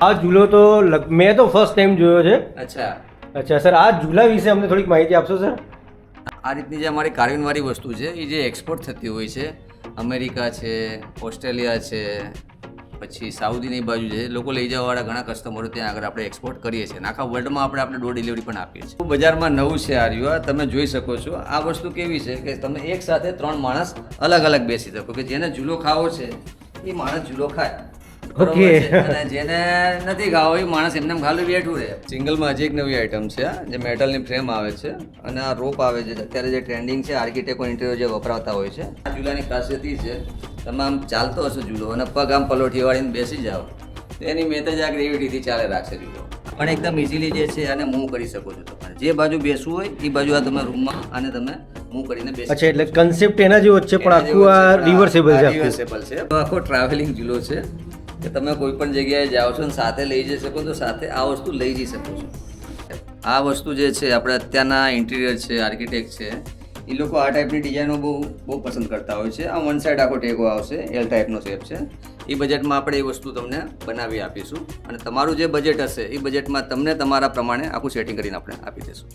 આ ઝૂલો તો મેં તો ફર્સ્ટ ટાઈમ જોયો છે. અચ્છા સર, આ ઝૂલા વિશે અમને થોડીક માહિતી આપશો સર? આ રીતની જે અમારી કાર્વિનવાળી વસ્તુ છે એ જે એક્સપોર્ટ થતી હોય છે, અમેરિકા છે, ઓસ્ટ્રેલિયા છે, પછી સાઉદીની બાજુ છે, લોકો લઈ જવાવાળા ઘણા કસ્ટમરો ત્યાં આગળ આપણે એક્સપોર્ટ કરીએ છીએ. આખા વર્લ્ડમાં આપણે ડોર ડિલિવરી પણ આપીએ છીએ. બજારમાં નવું છે આ રહ્યું, તમે જોઈ શકો છો. આ વસ્તુ કેવી છે કે તમે એક સાથે 3 માણસ અલગ અલગ બેસી શકો, કે જેને ઝૂલો ખાવો છે એ માણસ ઝૂલો ખાય. બરોબર છે. અને જેને નથી ખાવો એ માણસ એમને ખાલી બેઠું રહે. સિંગલમાં હજી એક નવી આઈટમ છે, જે મેટલની ફ્રેમ આવે છે અને આ રોપ આવે છે. અત્યારે જે ટ્રેન્ડિંગ છે, આર્કિટેક્ટો ઇન્ટિરિયર જે વપરાતા હોય છે. આ ઝૂલાની ખાસિયત એ છે, તમે આમ ચાલતો હશો ઝૂલો અને પગ આમ પલોઠી વાળીને બેસી જાઓ તો એની મેં જ આ ગ્રેવિટીથી ચાલે રાખશે ઝૂલો. પણ એકદમ ઇઝીલી જે છે આને મૂવ કરી શકો છો. તમારે જે બાજુ બેસવું હોય એ બાજુ આ તમે રૂમમાં આને તમે મૂવ કરીને બેસી. અચ્છા, એટલે કન્સેપ્ટ એના જેવો જ છે, પણ આખું આ રિવર્સેબલ છે. રિવર્સેબલ છે. આખો ટ્રાવેલિંગ ઝૂલો છે કે તમે કોઈ પણ જગ્યાએ જાઓ છો અને સાથે લઈ જઈ શકો તો સાથે આ વસ્તુ લઈ જઈ શકો છો. આ વસ્તુ જે છે આપણે અત્યારના ઇન્ટિરિયર છે, આર્કિટેક્ટ છે, એ લોકો આ ટાઈપની ડિઝાઇનો બહુ પસંદ કરતા હોય છે. આ વન સાઈડ આખો ટેકો આવશે, એલ ટાઈપનો શેપ છે. એ બજેટમાં આપણે એ વસ્તુ તમને બનાવી આપીશું અને તમારું જે બજેટ હશે એ બજેટમાં તમને તમારા પ્રમાણે આખું સેટિંગ કરીને આપણે આપી દઈશું.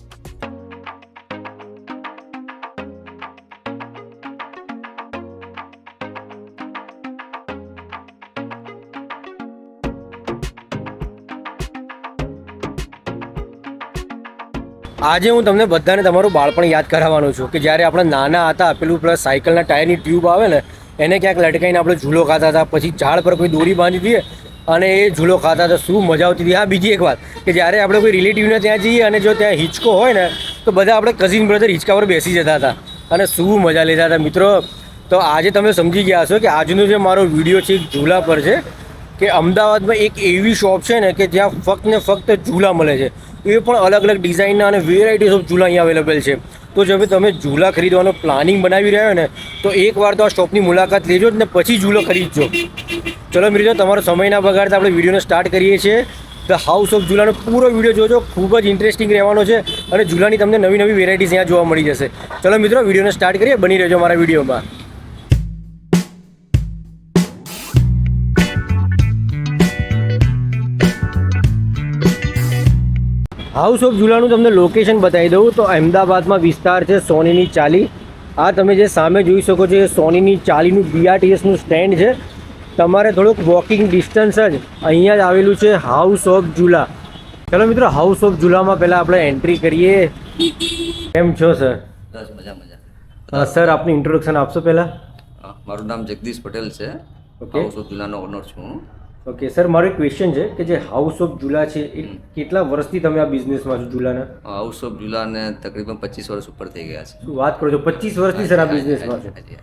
આજે હું તમને બધાને તમારું બાળપણ યાદ કરાવવાનો છું કે જ્યારે આપણે નાના હતા, પેલું પ્લસ સાયકલના ટાયરની ટ્યુબ આવે ને એને ક્યાંક લટકાઈને આપણે ઝૂલો ખાતા હતા. પછી ઝાડ પર કોઈ દોરી બાંધી દઈએ અને એ ઝૂલો ખાતા હતા. શું મજા આવતી હતી. હા, બીજી એક વાત કે જ્યારે આપણે કોઈ રિલેટિવને ત્યાં જઈએ અને જો ત્યાં હિંચકો હોય ને તો બધા આપણે કઝિન બ્રધર હિંચકા પર બેસી જતા હતા અને શું મજા લેતા હતા મિત્રો. તો આજે તમે સમજી ગયા હશો કે આજનો જે મારો વિડીયો છે એ ઝૂલા પર છે કે અમદાવાદમાં એક એવી શોપ છે ને કે જ્યાં ફક્ત ને ફક્ત ઝૂલા મળે છે. એ પણ અલગ અલગ ડિઝાઇનના અને વેરાયટીઝ ઓફ ઝૂલા અહીંયા અવેલેબલ છે. તો જો તમે ઝૂલા ખરીદવાનો પ્લાનિંગ બનાવી રહ્યા હોય ને તો એકવાર તો આ શોપની મુલાકાત લેજો ને પછી ઝૂલો ખરીદજો. ચલો મિત્રો, તમારો સમય ના બગાડતા આપણે વિડીયોને સ્ટાર્ટ કરીએ છીએ. ધ હાઉસ ઓફ ઝૂલાનો પૂરો વિડીયો જોજો, ખૂબ જ ઇન્ટરેસ્ટિંગ રહેવાનો છે અને ઝૂલાની તમને નવી નવી વેરાયટીઝ અહીંયા જોવા મળી જશે. ચલો મિત્રો, વિડીયોને સ્ટાર્ટ કરીએ. બની રહેજો મારા વિડીયોમાં. હાઉસ ઓફ ઝૂલાનું તમને લોકેશન બતાવી દઉં તો અમદાવાદમાં વિસ્તાર છે સોનીની ચાલી. આ તમે જે સામે જોઈ શકો છો એ સોનીની ચાલીનું BRTSનું સ્ટેન્ડ છે. તમારે થોડુંક વોકિંગ ડિસ્ટન્સ જ અહીંયા જ આવેલું છે હાઉસ ઓફ ઝૂલા. ચલો મિત્રો, હાઉસ ઓફ ઝૂલામાં પહેલાં આપણે એન્ટ્રી કરીએ. કેમ છો સર? બસ મજા. સર, આપનું ઇન્ટ્રોડક્શન આપશો પહેલાં? મારું નામ જગદીશ પટેલ છે. હાઉસ ઓફ ઝૂલાનો ઓનર છું. ઓકે સર, મારો એક ક્વેશ્ચન છે કે જે હાઉસ ઓફ ઝૂલા છે એ કેટલા વર્ષથી તમે આ બિઝનેસમાં છો ઝૂલાના? હાઉસ ઓફ ઝૂલાને તકરીબન 25 વર્ષ ઉપર થઈ ગયા છે. શું વાત કરો છો? 25 વર્ષથી સર આ બિઝનેસમાં છે.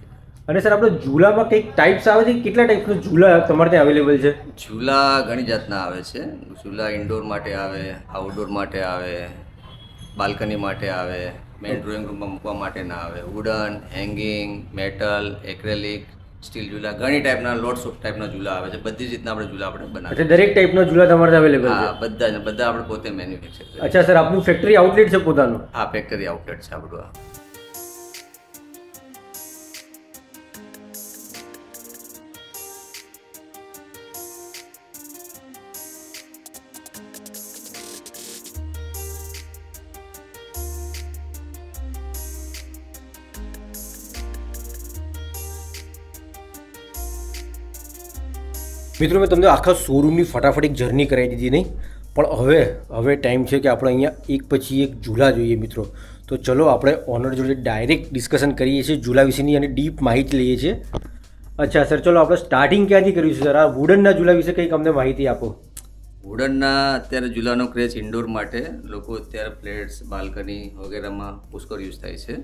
અને સર, આપણે ઝૂલામાં કંઈક ટાઈપ્સ આવે છે, કેટલા ટાઈપના ઝૂલા તમારે ત્યાં અવેલેબલ છે? ઝૂલા ઘણી જાતના આવે છે. ઝૂલા ઇન્ડોર માટે આવે, આઉટડોર માટે આવે, બાલ્કની માટે આવે, મેઇન ડ્રોઈંગ રૂમમાં મૂકવા માટેના આવે, wooden, hanging, metal, acrylic, steel ઝૂલા, ઘણી ટાઈપના લોટ્સ ઓફ ટાઈપના ઝૂલા આવે છે. બધી જ રીતના આપણે ઝૂલા આપણે બનાવીએ. એટલે દરેક ટાઈપના ઝૂલા તમારે અવેલેબલ છે? હા, બધા આપણે પોતે મેન્યુફેક્ચર કરીએ. અચ્છા સર, આપનું ફેક્ટરી આઉટલેટ છે પોતાનું? હા, ફેક્ટરી આઉટલેટ છે આપણું. મિત્રો, મેં તમને આખા શોરૂમની ફટાફટ એક જર્ની કરાવી દીધી નહીં, પણ હવે ટાઈમ છે કે આપણે અહીંયા એક પછી એક ઝૂલા જોઈએ મિત્રો. તો ચલો આપણે ઓનર જોડે ડાયરેક્ટ ડિસ્કશન કરીએ છીએ ઝૂલા વિશેની અને ડીપ માહિતી લઈએ છીએ. અચ્છા સર, ચલો આપણે સ્ટાર્ટિંગ ક્યાંથી કર્યું છે સર? આ વુડનના ઝૂલા વિશે કંઈક અમને માહિતી આપો. વુડનના અત્યારે ઝૂલાનો ક્રેઝ ઇન્ડોર માટે લોકો અત્યારે ફ્લેટ્સ, બાલ્કની વગેરેમાં પુષ્કળ યુઝ થાય છે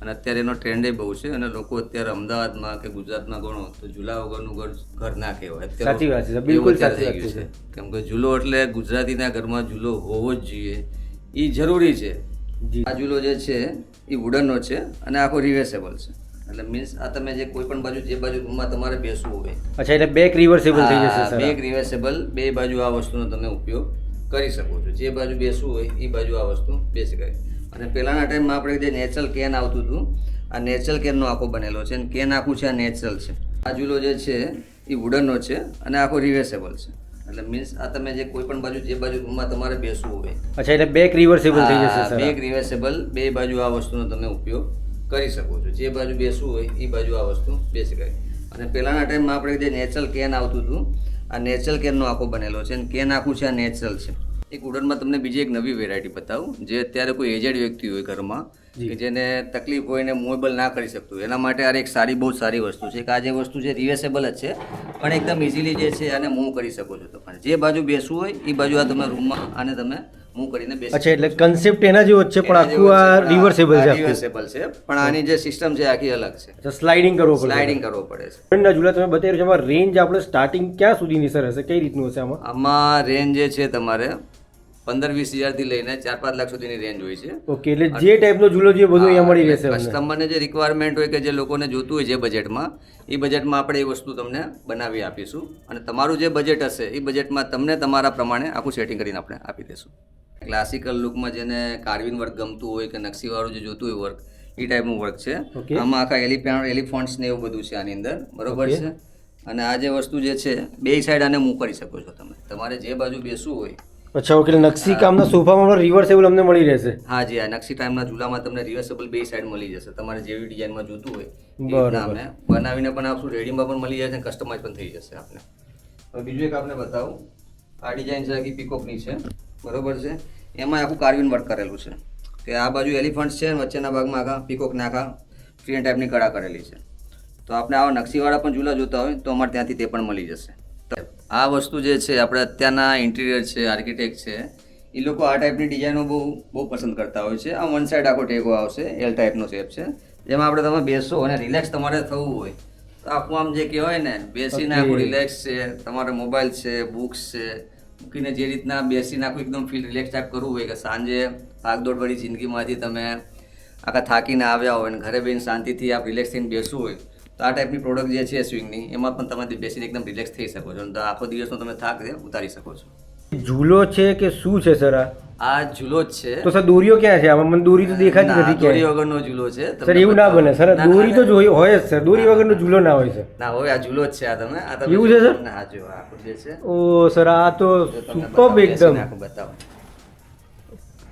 અને અત્યારે એનો ટ્રેન્ડ બહુ છે અને લોકો અત્યારે અમદાવાદમાં કે ગુજરાતમાં ગણો તો ઝૂલા વગરનું ઘર ના કહેવાય. સાચી વાત છે, બિલકુલ સાચી વાત છે. કેમ કે ઝૂલો એટલે ગુજરાતીના ઘરમાં ઝૂલો હોવો જ જોઈએ, એ જરૂરી છે. આ ઝૂલો જે છે એ વુડનનો છે અને આખો રિવર્સેબલ છે. એટલે મીન્સ આ તમે જે કોઈ પણ બાજુ જે બાજુ રૂમમાં તમારે બેસવું હોય. અચ્છા, એટલે બેક રિવર્સેબલ થઈ જશે સર? બેક રિવર્સેબલ, બે બાજુ આ વસ્તુનો તમે ઉપયોગ કરી શકો છો. જે બાજુ બેસવું હોય એ બાજુ આ વસ્તુ બેસી શકાય. અને પહેલાંના ટાઈમમાં આપણે જે નેચરલ કેન આવતું હતું, આ નેચરલ કેનનો આખો બનેલો છે અને કેન આખું છે આ નેચરલ છે. આ ઝૂલો જે છે એ વુડનનો છે અને આખો રિવર્સેબલ છે. એટલે મીન્સ આ તમે જે કોઈ પણ બાજુ જે બાજુ રૂમમાં તમારે બેસવું હોય, અચ્છા, એટલે બેક રિવર્સેબલ થઈ જશે સર. બેક રિવર્સેબલ, બે બાજુ આ વસ્તુનો તમે ઉપયોગ કરી શકો છો. જે બાજુ બેસવું હોય એ બાજુ આ વસ્તુ બેસી ગઈ. અને પહેલાંના ટાઈમમાં આપણે જે નેચરલ કેન આવતું હતું, આ નેચરલ કેનનો આખો બનેલો છે અને કેન આખું છે આ નેચરલ છે. એક વુડનમાં તમને બીજી એક નવી વેરાયટી બતાવું, જે અત્યારે કોઈ એજેડ વ્યક્તિ હોય ઘરમાં કે જેને તકલીફ હોય ને મૂવેબલ ના કરી શકતું હોય, એના માટે આ એક સારી બહુ સારી વસ્તુ છે કે આ જે વસ્તુ છે રિવર્સેબલ જ છે, પણ એકદમ ઇઝીલી જે છે આને મૂવ કરી શકો છો. તમે જે બાજુ બેસવું હોય એ બાજુ આ તમે રૂમમાં આને તમે મૂવ કરીને બેસી. અચ્છા, એટલે કન્સેપ્ટ એના જેવો જ છે પણ આખું આ રિવર્સેબલ છે. રિવર્સેબલ છે પણ આની જે સિસ્ટમ છે આખી અલગ છે. સ્લાઇડિંગ કરવો પડે. સ્લાઇડિંગ કરવો પડે છે. ફ્રેન્ડના ઝૂલા તમે બતાવી રહ્યા છો, આમાં રેન્જ આપણે સ્ટાર્ટિંગ ક્યાં સુધીની સર હશે, કઈ રીતનું હશે આમાં? આમાં રેન્જ જે છે તમારે 15-20 હજારથી લઈને 4-5 લાખ સુધીની રેન્જ હોય છે. ઓકે, એટલે જે ટાઈપનો ઝૂલો જોઈએ બધું અહીંયા મળી રહેશે અમને. કસ્ટમરને જે રિક્વાયરમેન્ટ હોય કે જે લોકોને જોતું હોય જે બજેટમાં, એ બજેટમાં આપણે એ વસ્તુ તમને બનાવી આપીશું. અને તમારું જે બજેટ હશે એ બજેટમાં તમને તમારા પ્રમાણે આખું સેટિંગ કરીને આપણે આપી દઈશું. ક્લાસિકલ લુકમાં જેને કાર્વિન વર્ક ગમતું હોય કે નકશીવાળું જે જોતું હોય વર્ક, એ ટાઈપનું વર્ક છે. આમાં આખા એલિફન્ટ્સ ને એવું બધું છે આની અંદર, બરોબર છે. અને આ જે વસ્તુ જે છે બે સાઈડ આને મૂવ કરી શકો છો તમે, તમારે જે બાજુ બેસવું હોય. અચ્છા, ઓકે, નકશી કામના સોફામાં રિવર્સેબલ અમને મળી રહેશે. હા જી, આ નકશી ટાઈમના ઝૂલામાં તમને રિવર્સેબલ બે સાઈડ મળી જશે. તમારે જેવી ડિઝાઇનમાં જોતું હોય એ રીતના અમે બનાવીને પણ આપશું, રેડીમાં પણ મળી જશે, કસ્ટમાઇઝ પણ થઈ જશે આપણે. હવે બીજું એક આપણે બતાવું, આ ડિઝાઇન છે આખી પીકોકની છે, બરોબર છે. એમાં આખું કાર્વિન વર્ક કરેલું છે કે આ બાજુ એલિફન્ટ છે, વચ્ચેના ભાગમાં આખા પીકોકના આખા ટ્રી ટાઈપની કળા કરેલી છે. તો આપણે આવા નકશીવાળા પણ ઝૂલા જોતા હોય તો અમારે ત્યાંથી તે પણ મળી જશે. આ વસ્તુ જે છે આપણે અત્યારના ઇન્ટિરિયર છે, આર્કિટેક્ટ છે, એ લોકો આ ટાઈપની ડિઝાઇનો બહુ પસંદ કરતા હોય છે. આ વન સાઈડ આખો ટેકો આવશે, એલ ટાઈપનો શેપ છે, જેમાં આપણે તમે બેસો અને રિલેક્સ તમારે થવું હોય તો આખું આમ જે કહેવાય ને બેસીને આખું રિલેક્સ છે, તમારે મોબાઈલ છે, બુક્સ છે મૂકીને જે રીતના બેસીને આખું એકદમ ફીલ રિલેક્સ ટાઈપ કરવું હોય કે સાંજે ભાગદોડવાળી જિંદગીમાંથી તમે આખા થાકીને આવ્યા હોય અને ઘરે બેસીને શાંતિથી આપ રિલેક્સ થઈને બેસવું હોય તો આ ટાઈપની પ્રોડક્ટ જે છે સ્વિંગની, એમાં પણ તમે બેસીને એકદમ રિલેક્સ થઈ શકો છો અને આખો દિવસનો તમે થાક ઉતારી શકો છો. ઝૂલો છે કે શું છે સર? આ ઝૂલો જ છે. તો સર દોરીઓ ક્યાં છે આમાં? મને દોરી તો દેખાતી નથી. દોરી વગરનો ઝૂલો છે સર. એવું ના બને સર, દોરી તો હોય જ સર, દોરી વગરનો ઝૂલો ના હોય સર. ના હોય, આ ઝૂલો જ છે. આ તમે એવું છે સર? હા જો આખું જે છે. ઓ સર, આ તો સુપર એકદમ. બતાવો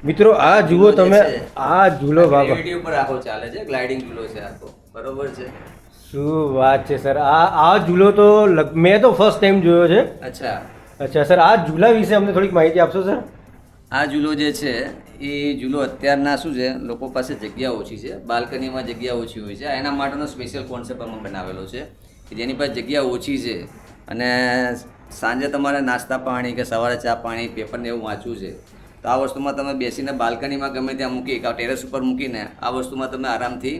મિત્રો, આ જુઓ તમે, આ ઝૂલો બાબા યુટ્યુબ પર આખો ચાલે છે, ગ્લાઇડિંગ ઝૂલો છે આખો, બરોબર છે. શું વાત છે સર. આ ઝૂલો તો મેં તો ફર્સ્ટ ટાઈમ જોયો છે. અચ્છા સર, આ ઝૂલા વિશે અમને થોડીક માહિતી આપશો સર? આ ઝૂલો જે છે એ ઝૂલો અત્યારના શું છે, લોકો પાસે જગ્યા ઓછી છે, બાલ્કનીમાં જગ્યા ઓછી હોય છે, એના માટેનો સ્પેશિયલ કોન્સેપ્ટ અમે બનાવેલો છે કે જેની પાસે જગ્યા ઓછી છે અને સાંજે તમારે નાસ્તા પાણી કે સવારે ચા પાણી પેપરને એવું વાંચવું છે તો આ વસ્તુમાં તમે બેસીને બાલ્કનીમાં ગમે ત્યાં મૂકી કે ટેરેસ ઉપર મૂકીને આ વસ્તુમાં તમે આરામથી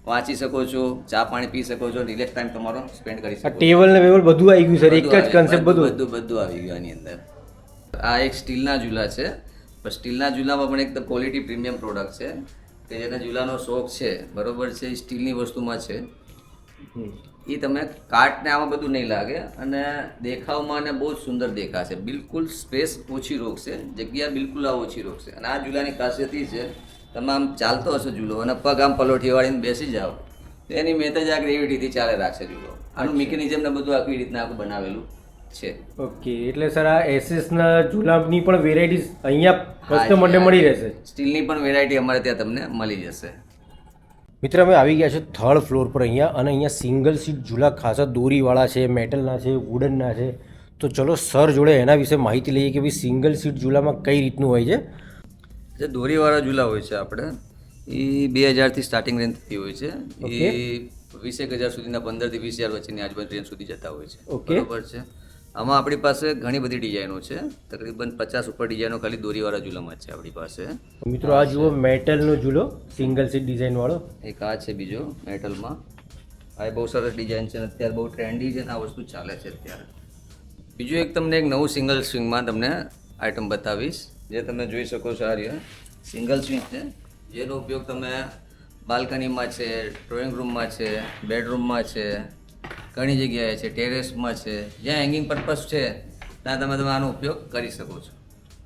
વાંચી શકો છો, ચા પાણી પી શકો છો, રિલેક્સ ટાઈમ તમારો સ્પેન્ડ કરી શકો છો. ટેબલ ને વેબલ બધું આવી ગયું સર, એક જ કન્સેપ્ટ બધું આવી ગયું આની અંદર. આ એક સ્ટીલના ઝૂલા છે, પણ સ્ટીલના ઝૂલામાં પણ એકદમ ક્વોલિટી પ્રીમિયમ પ્રોડક્ટ છે કે જેને ઝૂલાનો શોખ છે, બરોબર છે, એ સ્ટીલની વસ્તુમાં છે. એ તમે કાટને આમાં બધું નહીં લાગે અને દેખાવમાં ને બહુ જ સુંદર દેખાશે. બિલકુલ સ્પેસ ઓછી રોકશે, જગ્યા બિલકુલ આ ઓછી રોકશે. અને આ ઝૂલાની ખાસિયત એ છે, તમે આમ ચાલતો હશો ઝૂલો અને પગ આમ પલોઠી વાળીને બેસી જાઓ તો એની મેં જ આ ગ્રેવિટીથી ચાલે રાખશે ઝૂલો. આનું મિકેનિઝમ ને બધું આખી રીતના આખું બનાવેલું છે. ઓકે, એટલે સર આ એસએસના ઝૂલાની પણ વેરાયટીઝ અહીંયા કસ્ટમરને મળી રહેશે? સ્ટીલની પણ વેરાયટી અમારે ત્યાં તમને મળી જશે. મિત્ર, અમે આવી ગયા છે થર્ડ ફ્લોર પર અહીંયા, અને અહીંયા સિંગલ સીટ ઝૂલા ખાસા દોરીવાળા છે, મેટલના છે, વુડનના છે. તો ચલો સર જોડે એના વિશે માહિતી લઈએ કે ભાઈ સિંગલ સીટ ઝૂલામાં કઈ રીતનું હોય છે. જે દોરીવાળા ઝૂલા હોય છે આપણે એ 2000થી સ્ટાર્ટિંગ રેન્જ થતી હોય છે, એ 20,000 સુધીના 15,000 થી 20,000 વચ્ચેની આજુબાજુ રેન્જ સુધી જતા હોય છે, બરાબર છે. આમાં આપણી પાસે ઘણી બધી ડિઝાઇનો છે, તકરીબન 50 ઉપર ડિઝાઇનો ખાલી દોરીવાળા ઝૂલામાં જ છે આપણી પાસે. મિત્રો, આ જુઓ મેટલનો ઝૂલો, સિંગલ સીટ ડિઝાઇન વાળો. એક આ છે બીજો મેટલમાં, આ બહુ સરસ ડિઝાઇન છે, અત્યારે બહુ ટ્રેન્ડી છે, આ વસ્તુ ચાલે છે અત્યારે. બીજું એક તમને એક નવું સિંગલ સ્વિંગમાં તમને આઇટમ બતાવીશ, જે તમે જોઈ શકો છો. આ રહ્યો સિંગલ સ્વિંગ છે, જેનો ઉપયોગ તમે બાલ્કનીમાં છે, ડ્રોઈંગ રૂમમાં છે, બેડરૂમમાં છે, ઘણી જગ્યાએ છે, ટેરેસમાં છે, જ્યાં હેંગિંગ પર્પઝ છે ત્યાં તમે આનો ઉપયોગ કરી શકો છો.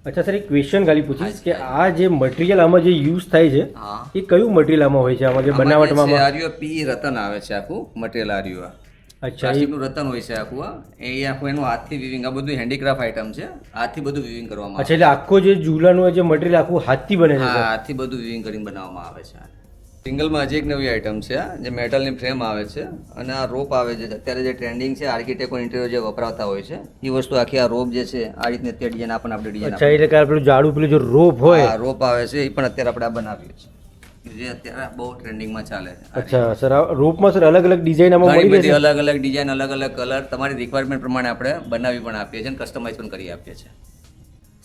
અચ્છા સર, એક ક્વેશ્ચન ખાલી પૂછીશ કે આ જે મટીરિયલ આમાં જે યુઝ થાય છે એ કયું મટીરિયલ આમાં હોય છે? આમાં જે બનાવટમાં આર્યો પી રતન આવે છે આખું મટીરિયલ આર્યો. અચ્છા, પ્લાસ્ટિકનું રતન હોય છે આખું. એ આખું એનું હાથથી વિવિંગ, આ બધું હેન્ડીક્રાફ્ટ આઈટમ છે, હાથથી બધું વિવિંગ કરવામાં આવે અચ્છા, એટલે આખો જે ઝૂલાનું જે મટીરિયલ આખું હાથથી બને છે. છે હા, સર? હાથથી બધું વિવિંગ કરીને બનાવવામાં આવે છે. સિંગલમાં હજી એક નવી આઈટમ છે, જે મેટલની ફ્રેમ આવે છે અને આ રોપ આવે છે. અત્યારે જે ટ્રેન્ડિંગ છે, આર્કિટેક્ટ ઇન્ટિરિયર જે વપરાતા હોય છે એ વસ્તુ આખી આ રોપ જે છે આ રીતની અત્યારે ડિઝાઇન આપણે ડિઝાઇન અચ્છા, એટલે કે પેલું જાડું પેલું જે રોપ હોય. આ રોપ આવે છે એ પણ અત્યારે આપણે આ બનાવીએ છીએ, જે અત્યારે બહુ ટ્રેન્ડિંગમાં ચાલે છે. અચ્છા સર, આ રોપમાં સર અલગ અલગ ડિઝાઇન આમાં ઘણી મળી બધી રહેશે? અલગ અલગ ડિઝાઇન, અલગ અલગ કલર તમારી રિક્વાયરમેન્ટ પ્રમાણે આપણે બનાવી પણ આપીએ છીએ અને કસ્ટમાઇઝ પણ કરી આપીએ છીએ.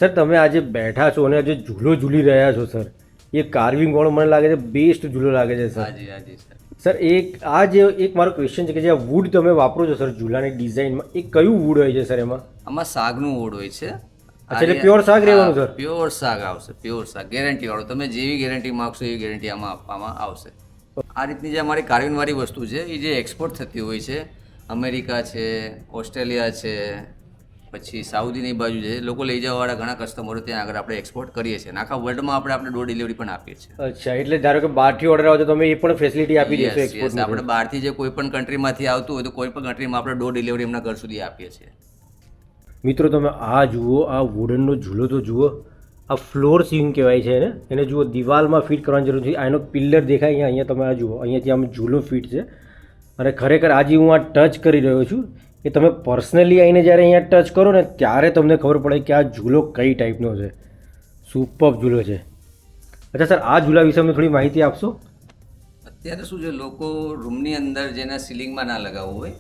સર, તમે આજે બેઠા છો અને આજે ઝૂલો ઝૂલી રહ્યા છો સર, એ કાર્વિંગ વાળો મને લાગે છે બેસ્ટ ઝૂલો લાગે છે સર. હાજી હાજી સર. સર, આ જે એક મારો ક્વેશ્ચન છે કે જે આ વુડ તમે વાપરો છો સર ઝૂલાની ડિઝાઇનમાં, એ કયું વુડ હોય છે સર એમાં? આમાં સાગનું વુડ હોય છે. અચ્છા, એટલે પ્યોર સાગ રહેવાનું સર? પ્યોર સાગ આવશે, પ્યોર સાગ, ગેરંટી વાળું. તમે જેવી ગેરંટી માગશો એવી ગેરંટી આમાં આપવામાં આવશે. આ રીતની જે અમારી કાર્વિંગ વાળી વસ્તુ છે એ જે એક્સપોર્ટ થતી હોય છે, અમેરિકા છે, ઓસ્ટ્રેલિયા છે, પછી સાઉદીની બાજુ છે, લોકો લઈ જવાવાળા ઘણા કસ્ટમરો ત્યાં આગળ આપણે એક્સપોર્ટ કરીએ છીએ. આખા વર્લ્ડમાં આપણે ડોર ડિલિવરી પણ આપીએ છીએ. અચ્છા, એટલે ધારો કે બહારથી ઓર્ડર આવે તો તમે એ પણ ફેસિલિટી આપી દેશો Yes, yes. એક્સપોર્ટની? આપણે બહારથી જે કોઈ પણ કન્ટ્રીમાંથી આવતું હોય તો કોઈ પણ કન્ટ્રીમાં આપણે ડોર ડિલિવરી એમના ઘર સુધી આપીએ છીએ. મિત્રો, તમે આ જુઓ, આ વુડનનો ઝૂલો તો જુઓ, આ ફ્લોર સીલિંગ કહેવાય છે એને જુઓ, દિવાલમાં ફિટ કરવાની જરૂર છે. આનો પિલ્લર દેખાય અહીંયા તમે આ જુઓ, અહીંયાથી આમ ઝૂલો ફિટ છે. અને ખરેખર આજે હું આ ટચ કરી રહ્યો છું કે તમે પર્સનલી આવીને જ્યારે અહીંયા ટચ કરો ને ત્યારે તમને ખબર પડે કે આ ઝૂલો કઈ ટાઈપનો છે. સુપર ઝૂલો છે. અચ્છા સર, આ ઝૂલા વિશે અમને થોડી માહિતી આપશો? અત્યારે શું છે, લોકો રૂમની અંદર જેના સીલિંગમાં ના લગાવવું હોય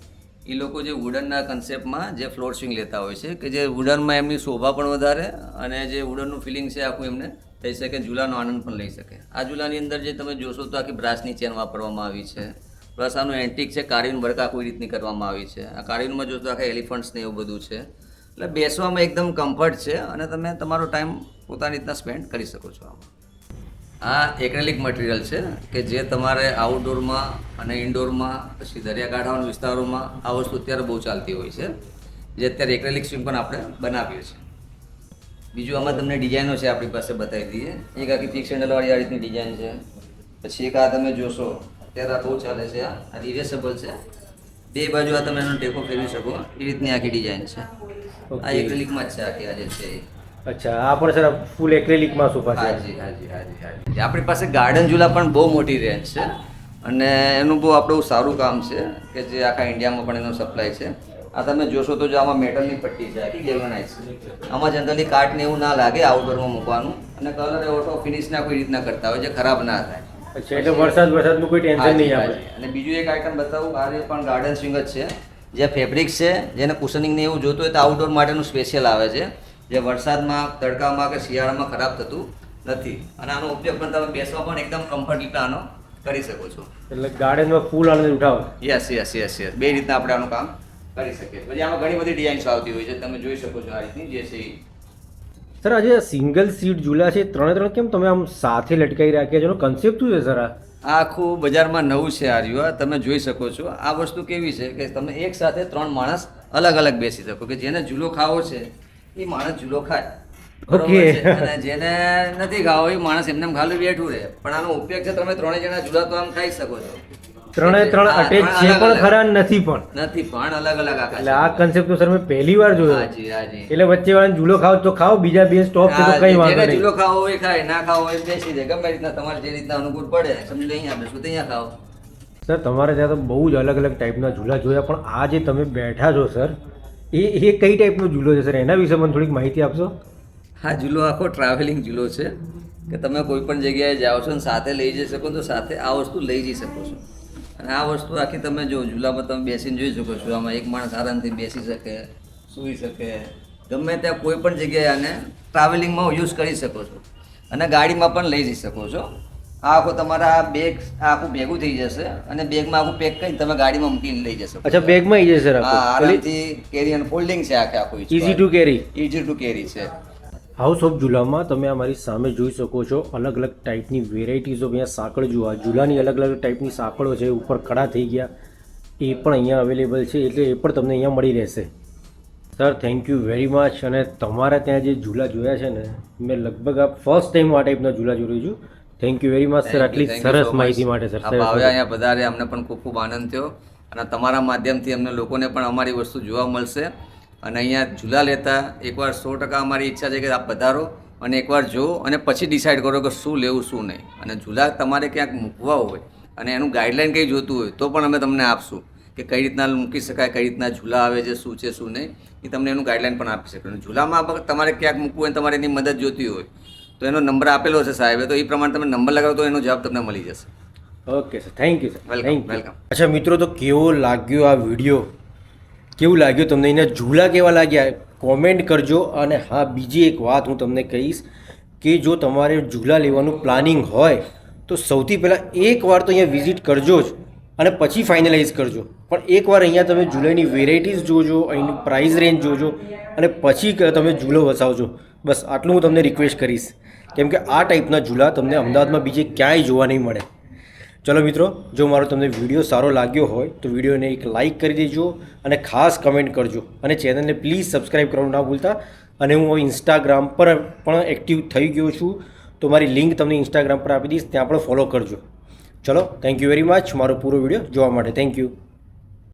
એ લોકો જે વુડનના કન્સેપ્ટમાં જે ફ્લોર સ્વિંગ લેતા હોય છે કે જે વુડનમાં એમની શોભા પણ વધારે અને જે વુડનનું ફિલિંગ છે આખું એમને થઈ શકે, ઝૂલાનો આનંદ પણ લઈ શકે. આ ઝૂલાની અંદર જે તમે જોશો તો આખી બ્રાસની ચેન વાપરવામાં આવી છે, પ્લસ આનું એન્ટિક છે, કાર્વિંગ વર્ક આખું રીતની કરવામાં આવી છે. આ કાર્વિંગમાં જોશો તો આખા એલિફન્ટ્સ ને એવું બધું છે, એટલે બેસવામાં એકદમ કમ્ફર્ટ છે અને તમે તમારો ટાઈમ પોતાની રીતના સ્પેન્ડ કરી શકો છો. આમાં આ એક્રેલિક મટીરિયલ છે કે જે તમારે આઉટડોરમાં અને ઇન્ડોરમાં પછી દરિયાકાંઠાના વિસ્તારોમાં આ વસ્તુ અત્યારે બહુ ચાલતી હોય છે, જે અત્યારે એક્રેલિક સ્વિંગ પણ આપણે બનાવીએ છીએ. બીજું આમાં તમને ડિઝાઇનો છે આપણી પાસે બતાવી દઈએ. એક આખી ફિક્સ હેન્ડલવાળી આ રીતની ડિઝાઇન છે. પછી એક આ તમે જોશો અત્યારે આ બહુ ચાલે છે, આ રિવેસેબલ છે, બે બાજુ આ તમે એનો ટેકો ફેરવી શકો એ રીતની આખી ડિઝાઇન છે. આ એક્રેલિકમાં જ છે આખી આ જે છે. અચ્છા, આ પણ સર ફૂલ એક્રેલિકમાં સોફા છે? હાજી હાજી હાજી હાજી. આપણી પાસે ગાર્ડન ઝૂલા પણ બહુ મોટી રેન્જ છે અને એનું બહુ આપણું સારું કામ છે કે જે આખા ઇન્ડિયામાં પણ એનો સપ્લાય છે. આ તમે જોશો તો જો આમાં મેટલની પટ્ટી છે, આખી ગેલ્વનાઇઝ છે. આમાં જનરલી કાટ ને એવું ના લાગે આઉટડોરમાં મૂકવાનું, અને કલર એ ઓટો ફિનિશના કોઈ રીતના કરતા હોય જે ખરાબ ના થાય. અચ્છા, એટલે વરસાદનું કોઈ ટેન્શન નહીં આપણે. અને બીજું એક આઈટમ બતાવું, આ પણ ગાર્ડન સ્વિંગ જ છે, જે ફેબ્રિક છે, જેને કુશનિંગ ને એવું જોતું હોય તો આઉટડોર માટેનું સ્પેશિયલ આવે છે, જે વરસાદમાં, તડકામાં કે શિયાળામાં ખરાબ થતું નથી. અને આનો ઉપયોગ પણ તમે બેસવા પણ એકદમ કમ્ફર્ટ રીતે આનો કરી શકો છો. એટલે ગાર્ડનમાં ફૂલ આનંદ ઉઠાવો. યસ યસ યસ યસ, બે રીતના આપણે આનું કામ કરી શકીએ. પછી આમાં ઘણી બધી ડિઝાઇન્સ આવતી હોય છે, તમે જોઈ શકો છો આ રીતની જે છે એ. સર, આજે સિંગલ સીટ ઝૂલા છે ત્રણે કેમ તમે આમ સાથે લટકાઈ રાખ્યા છો? એનો કન્સેપ્ટ શું છે સર? આ આખું બજારમાં નવું છે આ રહ્યું, તમે જોઈ શકો છો. આ વસ્તુ કેવી છે કે તમે એક સાથે 3 માણસ અલગ અલગ બેસી શકો, કે જેને ઝૂલો ખાવો છે એ માણસ ઝૂલો ખાય, બરોબર છે, અને જેને નથી ખાવો એ માણસ એમને ખાલી બેઠું રહે. પણ આનો ઉપયોગ છે, તમે 3 જણા ઝૂલા તો આમ ખાઈ શકો છો. ત્રણે અટેચ છે પણ ખરા નથી પણ અલગ અલગ આખા. એટલે આ કન્સેપ્ટ તો સર મેં પહેલી વાર જોયો. હાજી હાજી. એટલે વચ્ચે વાળાને ઝૂલો ખાવ તો ખાઓ, બીજા બે સ્ટોપ છે તો કઈ વાંધો જેને નહીં. ઝૂલો ખાવો હોય ખાય, ના ખાવો હોય બેસી જાય, ગમે રીતના તમારે જે રીતના અનુકૂળ પડે. સમજો અહીંયા બેસું તો અહીંયા ખાઓ. સર, તમારે ત્યાં તો બહુ જ અલગ અલગ ટાઈપના ઝૂલા જોયા, પણ આ જે તમે બેઠા છો સર, એ કઈ ટાઈપનો ઝૂલો છે સર? એના વિશે મને થોડીક માહિતી આપશો? હા, ઝૂલો આખો ટ્રાવેલિંગ ઝૂલો છે કે તમે કોઈ પણ જગ્યાએ જાઓ છો અને સાથે લઈ જઈ શકો તો સાથે આ વસ્તુ લઈ જઈ શકો છો. અને આ વસ્તુ આખી તમે જો ઝૂલામાં તમે બેસીને જોઈ શકો છો. આમાં એક માણસ આરામથી બેસી શકે, સૂઈ શકે, ગમે ત્યાં કોઈ પણ જગ્યાએ આને ટ્રાવેલિંગમાં યુઝ કરી શકો છો અને ગાડીમાં પણ લઈ જઈ શકો છો. આ આખું તમારા બેગ આખું ભેગું થઈ જશે અને બેગમાં આખું પેક કરીને તમે ગાડીમાં મૂકીને લઈ જશો. અચ્છા, બેગમાં આવી જશે સર? હા, આરામથી કેરી અને ફોલ્ડિંગ છે આખું. Easy to carry. Easy to carry છે. હાઉસ ઓફ ઝૂલામાં તમે અમારી સામે જોઈ શકો છો અલગ અલગ ટાઈપની વેરાયટીઝ ઓફ અહીંયા સાંકળ જુઓ. ઝૂલાની અલગ અલગ ટાઈપની સાંકળો છે, ઉપર કડા થઈ ગયા, એ પણ અહીંયા અવેલેબલ છે, એટલે એ પણ તમને અહીંયા મળી રહેશે. Sir, thank you very much. અને તમારા ત્યાં જે ઝૂલા જોયા છે ને, મેં લગભગ આ ફર્સ્ટ ટાઈમ આ ટાઈપના ઝૂલા જોયું છું. Thank you very much sir, આટલી સરસ માહિતી માટે સર. આવ્યા અહીંયા પધારે, અમને પણ ખૂબ ખૂબ આનંદ થયો અને તમારા માધ્યમથી અમને લોકોને પણ અમારી વસ્તુ જોવા મળશે. અને અહીંયા ઝૂલા લેતા એકવાર 100% અમારી ઈચ્છા છે કે આપ પધારો અને એકવાર જુઓ અને પછી ડિસાઇડ કરો કે શું લેવું શું નહીં. અને ઝૂલા તમારે ક્યાંક મૂકવા હોય અને એનું ગાઈડલાઇન કંઈ જોતું હોય તો પણ અમે તમને આપશું કે કઈ રીતના મૂકી શકાય, કઈ રીતના ઝૂલા આવે છે, શું છે શું નહીં, એ તમને એનું ગાઈડલાઇન પણ આપી શકે. અને ઝૂલામાં તમારે ક્યાંક મૂકવું હોય, તમારે એની મદદ જોતી હોય તો એનો નંબર આપેલો છે સાહેબે, તો એ પ્રમાણે તમે નંબર લગાવો તો એનો જવાબ તમને મળી જશે. Okay sir, thank you sir. Welcome welcome. અચ્છા મિત્રો, તો કેવો લાગ્યો આ વિડીયો? કેવું લાગ્યું તમને? અહીંયા ઝૂલા કેવા લાગ્યા કોમેન્ટ કરજો. અને હા, બીજી એક વાત હું તમને કહીશ કે જો તમારે ઝૂલા લેવાનું પ્લાનિંગ હોય તો સૌથી પહેલાં એકવાર તો અહીંયા વિઝિટ કરજો જ અને પછી ફાઇનલાઇઝ કરજો. પણ એકવાર અહીંયા તમે ઝૂલાની વેરાયટીઝ જોજો, અહીંની પ્રાઇસ રેન્જ જોજો અને પછી તમે ઝૂલો વસાવજો. બસ આટલું હું તમને રિક્વેસ્ટ કરીશ, કેમ કે આ ટાઈપના ઝૂલા તમને અમદાવાદમાં બીજે ક્યાંય જોવા નહીં મળે. ચલો મિત્રો, જો મારો તમને વિડીયો સારો લાગ્યો હોય તો વિડીયોને એક લાઇક કરી દેજો અને ખાસ કમેન્ટ કરજો. અને ચેનલને પ્લીઝ સબસ્ક્રાઈબ કરવાનું ના ભૂલતા. અને હું હવે ઇન્સ્ટાગ્રામ પર પણ એક્ટિવ થઈ ગયો છું, તો મારી લિંક તમને ઇન્સ્ટાગ્રામ પર આપી દઈશ, ત્યાં પણ ફોલો કરજો. ચલો, થેન્ક યુ વેરી મચ મારો પૂરો વિડીયો જોવા માટે. Thank you.